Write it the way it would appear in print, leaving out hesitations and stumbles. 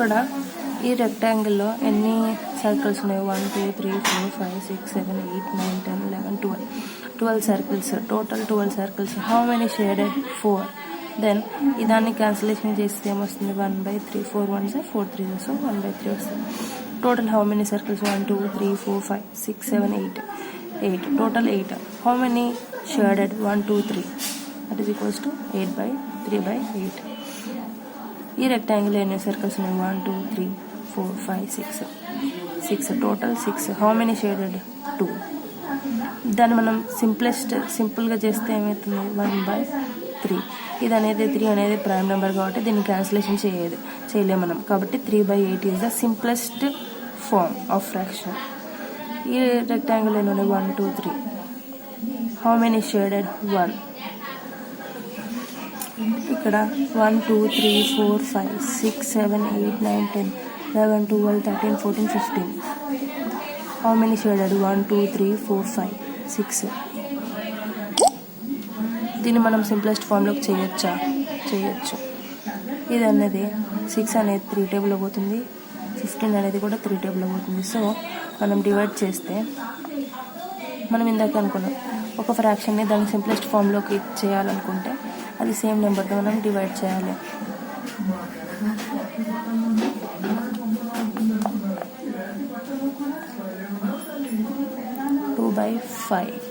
ఇక్కడ ఈ రెక్టాంగిల్లో ఎన్ని సర్కిల్స్ ఉన్నాయి? 1 2 3 4 5 6 7 8 9 10 11 12 circles. Total 12 circles. How many shaded? 4. Then దాన్ని క్యాన్సిలేషన్ చేస్తే ఏమొస్తుంది? 1/3. 4 1s 4 3s, సో 1/3 వస్తుంది. Total how many circles? 1 2 3 4 5 6 7 8. Total 8. How many shaded? 1 2 3. That is equals to 8/3/8. ఈ రెక్టాంగిల్ ఎన్ని సర్కిల్స్ ఉన్నాయి? 1 2 3 4 5 6. టోటల్ 6. How many shaded? 2. దాన్ని మనం సింపుల్గా చేస్తే ఏమవుతుంది? 1/3. ఇది అనేది 3 అనేది ప్రైమ్ నెంబర్ కాబట్టి దీన్ని క్యాన్సిలేషన్ చేయలేము మనం. కాబట్టి 3/8 is the simplest form of fraction. ఈ రెక్టాంగిల్ ఎన్ని ఉన్నాయి? 1 2 3. How many shaded? 1. ఇక్కడ 1 2 3 4 5 6 7 8 9 10 11 12 13 14 15. How many shaded? 1 2 3 4 5 6. దీన్ని మనం సింప్లెస్ట్ ఫామ్లోకి చేయొచ్చు. ఇది అనేది 6 అనేది 3 టేబుల్లో పోతుంది, 15 అనేది కూడా 3 టేబుల్లో పోతుంది. సో మనం డివైడ్ చేస్తే మనం ఇందాక అనుకున్నాం ఒక ఫ్రాక్షన్ని దాని సింప్లెస్ట్ ఫామ్లోకి చేయాలనుకుంటే అది సేమ్ నెంబర్తో మనం డివైడ్ చేయాలి. 2/5.